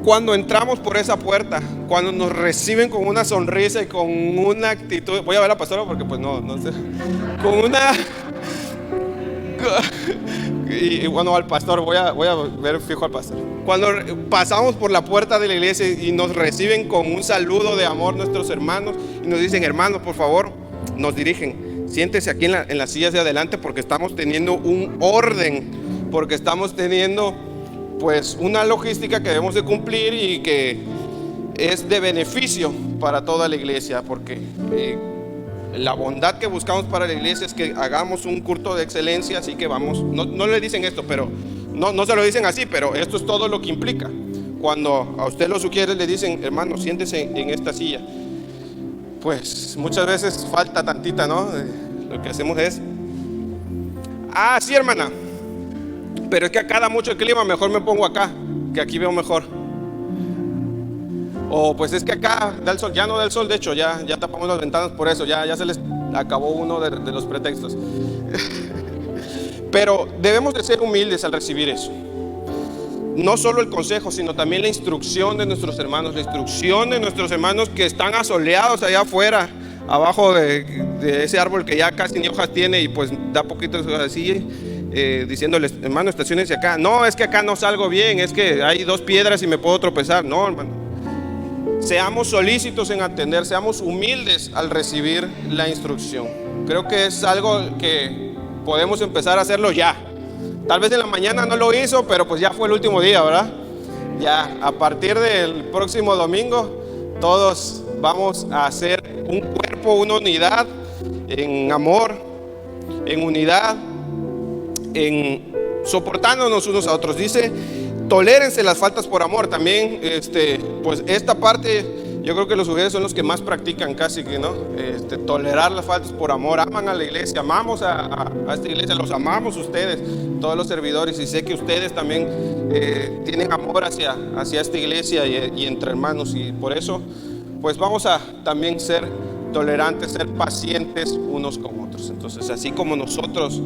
Cuando entramos por esa puerta, cuando nos reciben con una sonrisa y con una actitud, voy a ver a la pastora porque pues no sé, con una y bueno, al pastor, voy a ver fijo al pastor. Cuando pasamos por la puerta de la iglesia y nos reciben con un saludo de amor nuestros hermanos y nos dicen, hermanos, por favor, nos dirigen, siéntese aquí en las sillas de adelante porque estamos teniendo un orden, porque estamos teniendo pues una logística que debemos de cumplir y que es de beneficio para toda la iglesia, porque la bondad que buscamos para la iglesia es que hagamos un culto de excelencia, así que vamos, no le dicen esto, pero no se lo dicen así, pero esto es todo lo que implica. Cuando a usted lo sugiere, le dicen, hermano, siéntese en esta silla. Pues muchas veces falta tantita, ¿no? Lo que hacemos es, sí, hermana, pero es que acá da mucho el clima, mejor me pongo acá, que aquí veo mejor. O pues es que acá da el sol, ya no da el sol, de hecho ya tapamos las ventanas por eso, ya se les acabó uno de los pretextos. Pero debemos de ser humildes al recibir eso. No solo el consejo, sino también la instrucción de nuestros hermanos, la instrucción de nuestros hermanos que están asoleados allá afuera, abajo de ese árbol que ya casi ni hojas tiene y pues da poquitos así, diciéndoles, hermano, estaciónense acá. No, es que acá no salgo bien, es que hay 2 piedras y me puedo tropezar. No, hermano. Seamos solícitos en atender, seamos humildes al recibir la instrucción. Creo que es algo que podemos empezar a hacerlo ya. Tal vez en la mañana no lo hizo, pero pues ya fue el último día, ¿verdad? Ya a partir del próximo domingo todos vamos a hacer un cuerpo, una unidad en amor, en unidad, en soportándonos unos a otros. Dice, tolérense las faltas por amor. También pues esta parte yo creo que los mujeres son los que más practican casi que, ¿no? Tolerar las faltas por amor. Aman a la iglesia, amamos a esta iglesia, los amamos ustedes, todos los servidores, y sé que ustedes también tienen amor hacia esta iglesia y entre hermanos, y por eso pues vamos a también ser tolerantes, ser pacientes unos con otros. Entonces, así como nosotros,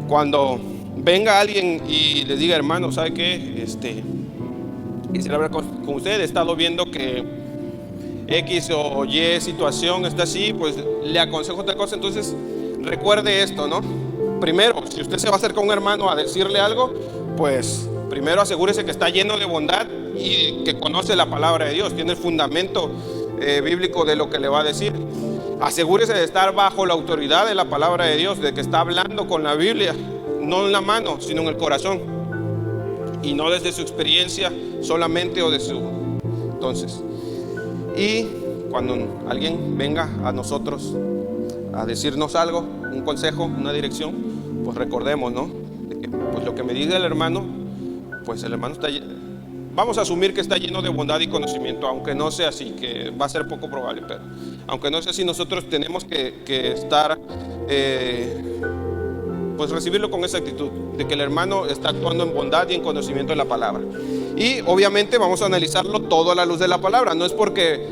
cuando venga alguien y les diga, hermano, ¿sabe qué? Quisiera hablar con usted, he estado viendo que X o Y situación está así, pues le aconsejo otra cosa. Entonces recuerde esto, ¿no? Primero, si usted se va a acercar a un hermano a decirle algo, pues primero asegúrese que está lleno de bondad y que conoce la palabra de Dios, tiene el fundamento bíblico de lo que le va a decir. Asegúrese de estar bajo la autoridad de la palabra de Dios, de que está hablando con la Biblia, no en la mano, sino en el corazón, y no desde su experiencia solamente o de su... Entonces, y cuando alguien venga a nosotros a decirnos algo, un consejo, una dirección, pues recordemos, ¿no? De que, pues lo que me diga el hermano, pues el hermano está, vamos a asumir que está lleno de bondad y conocimiento, aunque no sea así, que va a ser poco probable, pero aunque no sea así, nosotros tenemos que estar, pues recibirlo con esa actitud, de que el hermano está actuando en bondad y en conocimiento de la palabra. Y obviamente vamos a analizarlo todo a la luz de la palabra. No es porque,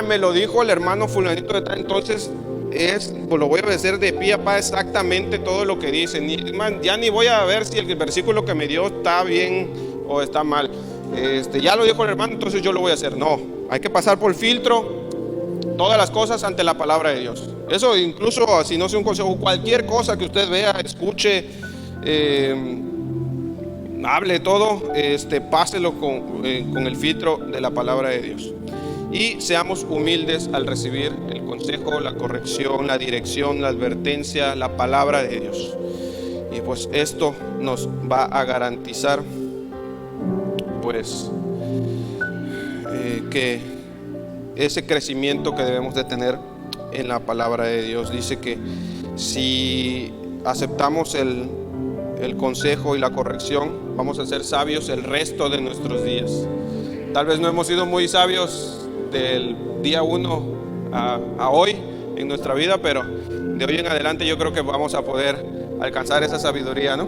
me lo dijo el hermano fulanito de tal, entonces pues lo voy a obedecer de pie a pa exactamente todo lo que dice. Ya ni voy a ver si el versículo que me dio está bien o está mal. Ya lo dijo el hermano, entonces yo lo voy a hacer. No, hay que pasar por filtro todas las cosas ante la palabra de Dios. Eso incluso si no sea un consejo, cualquier cosa que usted vea, escuche, hable todo, páselo con el filtro de la palabra de Dios. Y seamos humildes al recibir el consejo, la corrección, la dirección, la advertencia, la palabra de Dios. Y pues esto nos va a garantizar pues que ese crecimiento que debemos de tener en la palabra de Dios. Dice que si aceptamos el consejo y la corrección, vamos a ser sabios el resto de nuestros días. Tal vez no hemos sido muy sabios del día 1 a hoy en nuestra vida, pero de hoy en adelante yo creo que vamos a poder alcanzar esa sabiduría, ¿no?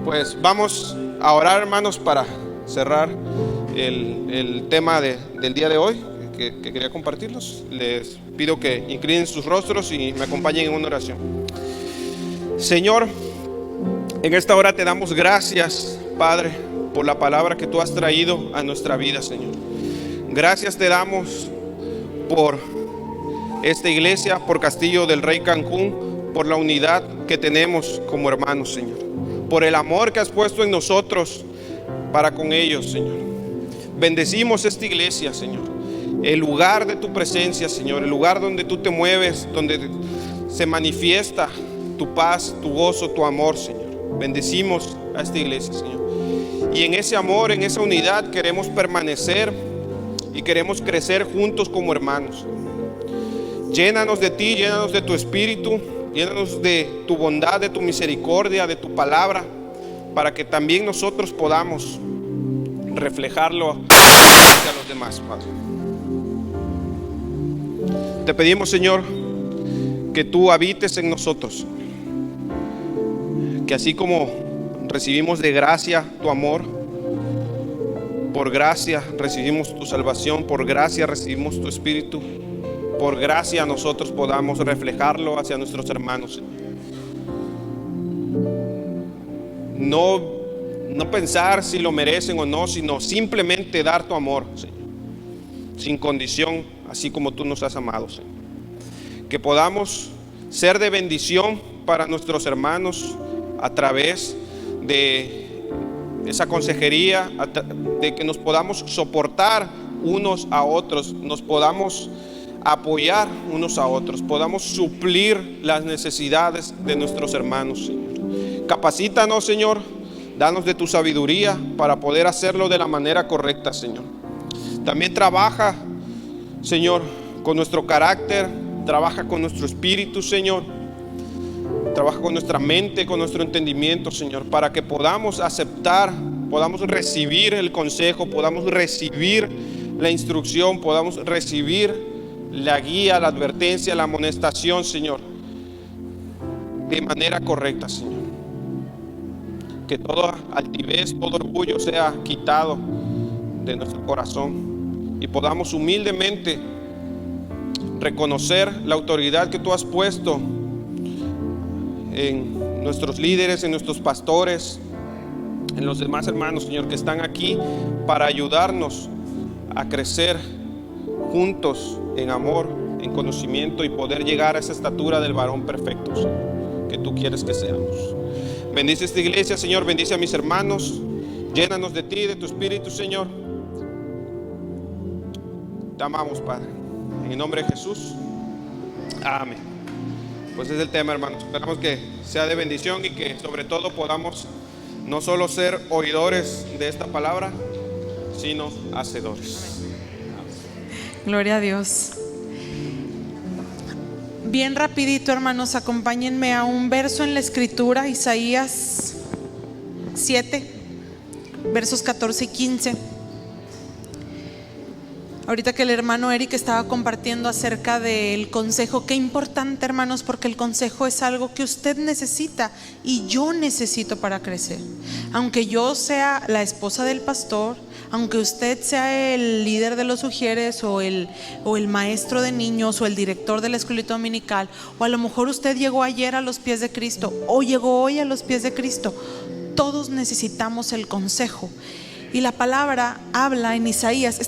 Pues vamos a orar, hermanos, para cerrar el tema del día de hoy que quería compartirlos. Les pido que inclinen sus rostros y me acompañen en una oración. Señor, en esta hora te damos gracias, Padre, por la palabra que tú has traído a nuestra vida, Señor. Gracias te damos por esta iglesia, por Castillo del Rey Cancún, por la unidad que tenemos como hermanos, Señor, por el amor que has puesto en nosotros para con ellos, Señor. Bendecimos esta iglesia, Señor, el lugar de tu presencia, Señor, el lugar donde tú te mueves, donde se manifiesta tu paz, tu gozo, tu amor, Señor. Bendecimos a esta iglesia, Señor, y en ese amor, en esa unidad queremos permanecer y queremos crecer juntos como hermanos. Llénanos de ti, llénanos de tu espíritu, llénanos de tu bondad, de tu misericordia, de tu palabra, para que también nosotros podamos reflejarlo a los demás, Padre. Te pedimos, Señor, que tú habites en nosotros, que así como recibimos de gracia tu amor, por gracia recibimos tu salvación, por gracia recibimos tu espíritu, por gracia nosotros podamos reflejarlo hacia nuestros hermanos. No pensar si lo merecen o no, sino simplemente dar tu amor, Señor, sin condición, así como tú nos has amado, Señor. Que podamos ser de bendición para nuestros hermanos a través de esa consejería, de que nos podamos soportar unos a otros, nos podamos apoyar unos a otros, podamos suplir las necesidades de nuestros hermanos, Señor. Capacítanos, Señor, danos de tu sabiduría para poder hacerlo de la manera correcta, Señor. También trabaja, Señor, con nuestro carácter, trabaja con nuestro espíritu, Señor. Trabaja con nuestra mente, con nuestro entendimiento, Señor, para que podamos aceptar, podamos recibir el consejo, podamos recibir la instrucción, podamos recibir la guía, la advertencia, la amonestación, Señor, de manera correcta, Señor. Que toda altivez, todo orgullo sea quitado de nuestro corazón y podamos humildemente reconocer la autoridad que tú has puesto en nuestros líderes, en nuestros pastores, en los demás hermanos, Señor, que están aquí para ayudarnos a crecer juntos en amor, en conocimiento y poder llegar a esa estatura del varón perfecto, Señor, que tú quieres que seamos. Bendice esta iglesia, Señor, bendice a mis hermanos, llénanos de ti, de tu espíritu, Señor. Te amamos, Padre, en el nombre de Jesús, amén. Pues es el tema, hermanos. Esperamos que sea de bendición y que sobre todo podamos no solo ser oidores de esta palabra, sino hacedores. Gloria a Dios. Bien rapidito, hermanos, acompáñenme a un verso en la escritura, Isaías 7, versos 14 y 15. Ahorita que el hermano Eric estaba compartiendo acerca del consejo, qué importante, hermanos, porque el consejo es algo que usted necesita y yo necesito para crecer. Aunque yo sea la esposa del pastor, aunque usted sea el líder de los sugieres o el maestro de niños o el director de la escuelita dominical, o a lo mejor usted llegó ayer a los pies de Cristo o llegó hoy a los pies de Cristo, todos necesitamos el consejo. Y la palabra habla en Isaías,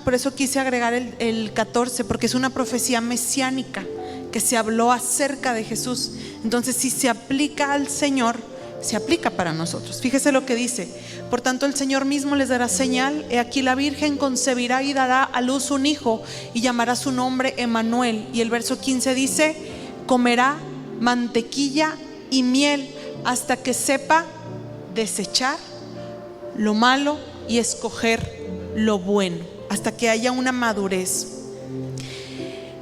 por eso quise agregar el 14, porque es una profecía mesiánica que se habló acerca de Jesús. Entonces, si se aplica al Señor, se aplica para nosotros. Fíjese lo que dice: por tanto el Señor mismo les dará señal, he aquí la Virgen concebirá y dará a luz un hijo y llamará su nombre Emmanuel. Y el verso 15 dice: comerá mantequilla y miel hasta que sepa desechar lo malo y escoger lo bueno, hasta que haya una madurez.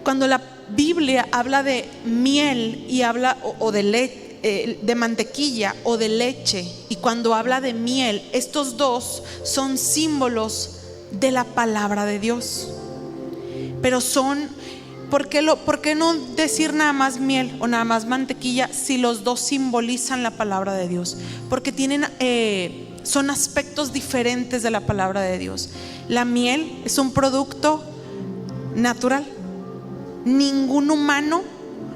Cuando la Biblia habla de miel y habla o de leche, de mantequilla o de leche, y cuando habla de miel, estos dos son símbolos de la palabra de Dios. Pero ¿por qué no decir nada más miel o nada más mantequilla si los dos simbolizan la palabra de Dios? Porque son aspectos diferentes de la palabra de Dios. La miel es un producto natural. Ningún humano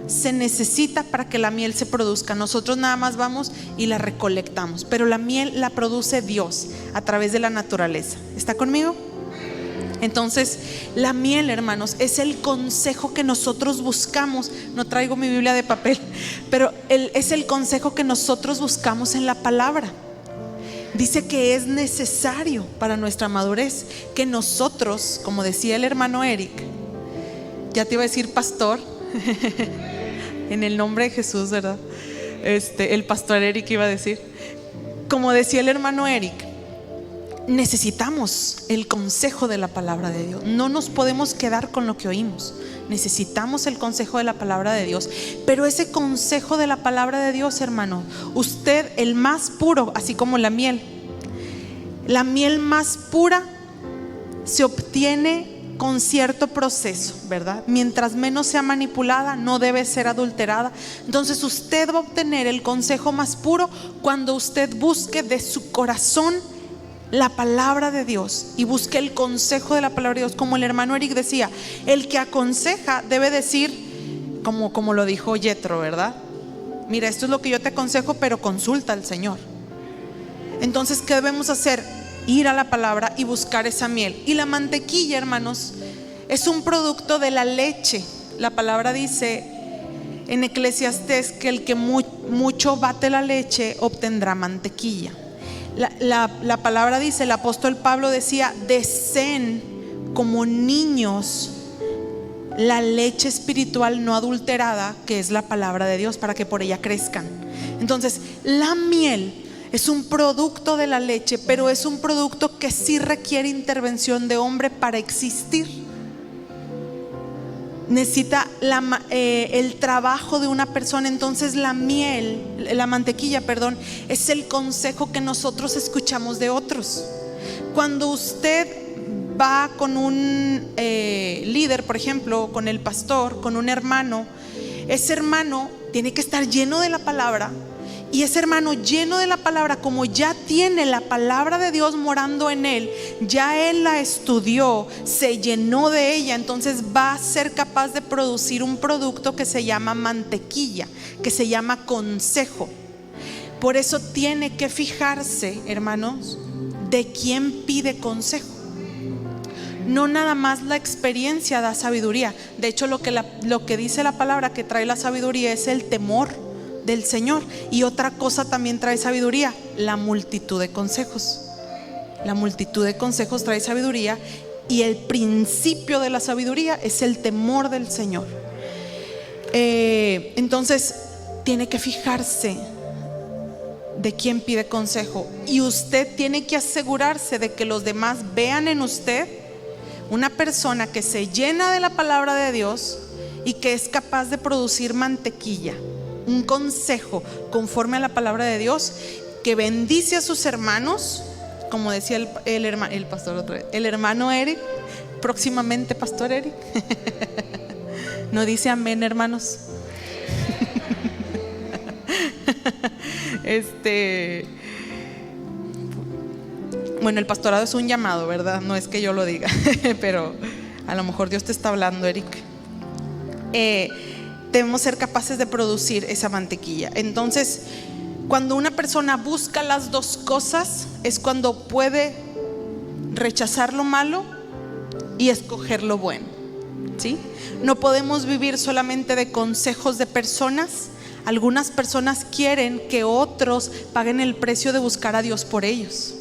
se necesita para que la miel se produzca. Nosotros nada más vamos y la recolectamos, pero la miel la produce Dios a través de la naturaleza. ¿Está conmigo? Entonces, la miel, hermanos, es el consejo que nosotros buscamos. No traigo mi Biblia de papel, pero es el consejo que nosotros buscamos en la palabra. Dice que es necesario para nuestra madurez que nosotros, como decía el hermano Eric, ya te iba a decir pastor, en el nombre de Jesús, ¿verdad? El pastor Eric iba a decir, como decía el hermano Eric, necesitamos el consejo de la palabra de Dios. No nos podemos quedar con lo que oímos. Necesitamos el consejo de la palabra de Dios. Pero ese consejo de la palabra de Dios, hermano, usted, el más puro, así como la miel más pura se obtiene con cierto proceso, ¿verdad? Mientras menos sea manipulada, no debe ser adulterada. Entonces usted va a obtener el consejo más puro cuando usted busque de su corazón la palabra de Dios y busque el consejo de la palabra de Dios. Como el hermano Eric decía, el que aconseja debe decir, como lo dijo Yetro, ¿verdad? Mira, esto es lo que yo te aconsejo, pero consulta al Señor. Entonces, ¿qué debemos hacer? Ir a la palabra y buscar esa miel. Y la mantequilla, hermanos, es un producto de la leche. La palabra dice en Eclesiastés que el que mucho bate la leche obtendrá mantequilla. La palabra dice, el apóstol Pablo decía: deseen como niños la leche espiritual no adulterada, que es la palabra de Dios, para que por ella crezcan. Entonces, la miel es un producto de la leche, pero es un producto que sí requiere intervención de hombre para existir. Necesita el trabajo de una persona. Entonces la mantequilla, es el consejo que nosotros escuchamos de otros. Cuando usted va con un líder, por ejemplo, con el pastor, con un hermano, ese hermano tiene que estar lleno de la palabra. Y ese hermano lleno de la palabra, como ya tiene la palabra de Dios morando en él, ya él la estudió, se llenó de ella, entonces va a ser capaz de producir un producto que se llama mantequilla, que se llama consejo. Por eso tiene que fijarse, hermanos, de quién pide consejo. no nada más la experiencia da sabiduría. De hecho, lo que dice la palabra que trae la sabiduría es el temor del Señor. Y otra cosa también trae sabiduría: la multitud de consejos. La multitud de consejos trae sabiduría, y el principio de la sabiduría es el temor del Señor. Entonces tiene que fijarse de quién pide consejo, y usted tiene que asegurarse de que los demás vean en usted una persona que se llena de la palabra de Dios y que es capaz de producir mantequilla, un consejo conforme a la palabra de Dios, que bendice a sus hermanos, como decía el pastor otra vez, el hermano Eric, próximamente pastor Eric. No dice amén, hermanos. Bueno, el pastorado es un llamado, ¿verdad? No es que yo lo diga, pero a lo mejor Dios te está hablando, Eric. Debemos ser capaces de producir esa mantequilla. Entonces, cuando una persona busca las dos cosas, es cuando puede rechazar lo malo y escoger lo bueno, ¿sí? No podemos vivir solamente de consejos de personas. Algunas personas quieren que otros paguen el precio de buscar a Dios por ellos,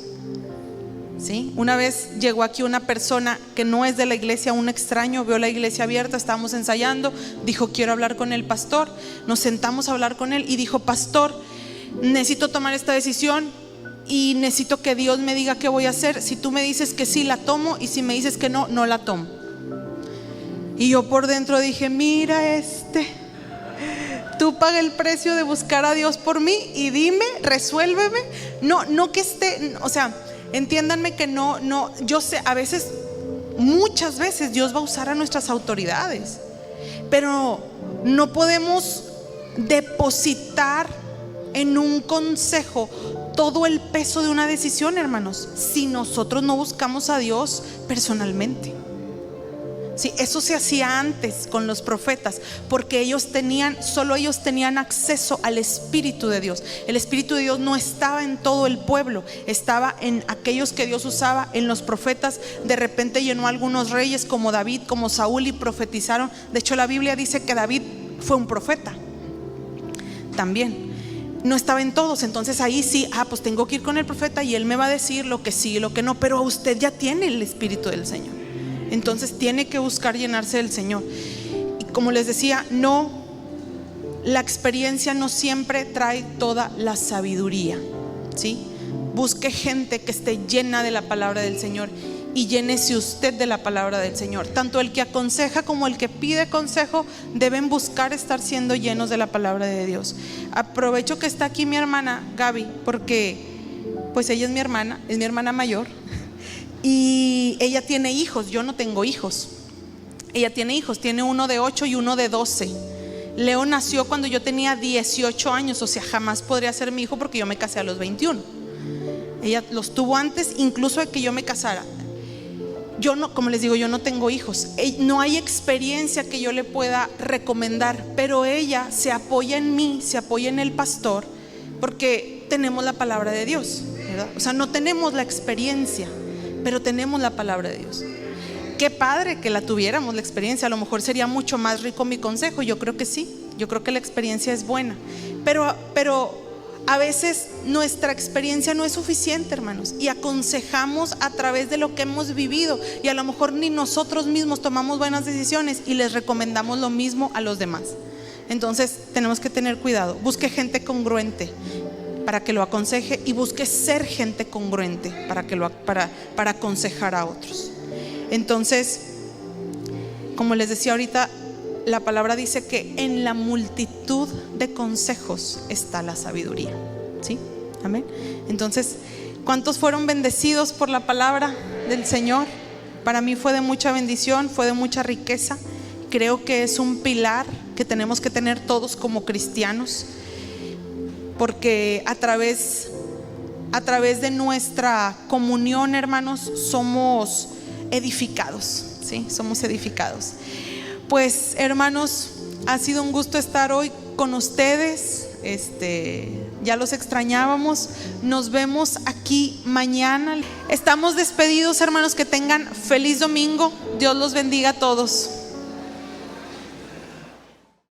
¿sí? Una vez llegó aquí una persona que no es de la iglesia, un extraño, vio la iglesia abierta, estábamos ensayando, dijo: quiero hablar con el pastor. Nos sentamos a hablar con él y dijo: pastor, necesito tomar esta decisión y necesito que Dios me diga qué voy a hacer. Si tú me dices que sí, la tomo, y si me dices que no, no la tomo. Y yo por dentro dije: mira, tú paga el precio de buscar a Dios por mí y dime, resuélveme. No que esté, o sea, entiéndanme que no, yo sé, a veces, muchas veces Dios va a usar a nuestras autoridades, pero no podemos depositar en un consejo todo el peso de una decisión, hermanos, si nosotros no buscamos a Dios personalmente. Sí, eso se hacía antes con los profetas, porque solo ellos tenían acceso al Espíritu de Dios. El Espíritu de Dios no estaba en todo el pueblo, estaba en aquellos que Dios usaba, en los profetas. De repente llenó a algunos reyes como David, como Saúl, y profetizaron. De hecho, la Biblia dice que David fue un profeta también. No estaba en todos, entonces ahí sí, pues tengo que ir con el profeta y él me va a decir lo que sí y lo que no. Pero usted ya tiene el Espíritu del Señor, entonces tiene que buscar llenarse del Señor. Y como les decía, la experiencia no siempre trae toda la sabiduría, ¿sí? Busque gente que esté llena de la palabra del Señor, y llénese usted de la palabra del Señor. Tanto el que aconseja como el que pide consejo deben buscar estar siendo llenos de la palabra de Dios. Aprovecho que está aquí mi hermana Gaby, porque pues ella es mi hermana mayor, y ella tiene hijos. Yo no tengo hijos. Ella tiene hijos, tiene uno de 8 y uno de 12. Leo nació cuando yo tenía 18 años, o sea, jamás podría ser mi hijo porque yo me casé a los 21. Ella los tuvo antes incluso de que yo me casara. Yo no, como les digo, yo no tengo hijos. No hay experiencia que yo le pueda recomendar, pero ella se apoya en mí, se apoya en el pastor, porque tenemos la palabra de Dios, ¿verdad? O sea, no tenemos la experiencia, pero tenemos la palabra de Dios. Qué padre que la tuviéramos la experiencia. A lo mejor sería mucho más rico mi consejo. Yo creo que sí, yo creo que la experiencia es buena, pero a veces nuestra experiencia no es suficiente, hermanos, y aconsejamos a través de lo que hemos vivido, y a lo mejor ni nosotros mismos tomamos buenas decisiones y les recomendamos lo mismo a los demás. Entonces tenemos que tener cuidado. Busque gente congruente para que lo aconseje, y busque ser gente congruente para aconsejar a otros. Entonces, como les decía ahorita, la palabra dice que en la multitud de consejos está la sabiduría, ¿sí? Amén. Entonces, ¿cuántos fueron bendecidos por la palabra del Señor? Para mí fue de mucha bendición, fue de mucha riqueza. Creo que es un pilar que tenemos que tener todos como cristianos, porque a través de nuestra comunión, hermanos, somos edificados, ¿sí? Somos edificados. Pues, hermanos, ha sido un gusto estar hoy con ustedes. Ya los extrañábamos. Nos vemos aquí mañana. Estamos despedidos, hermanos. Que tengan feliz domingo. Dios los bendiga a todos.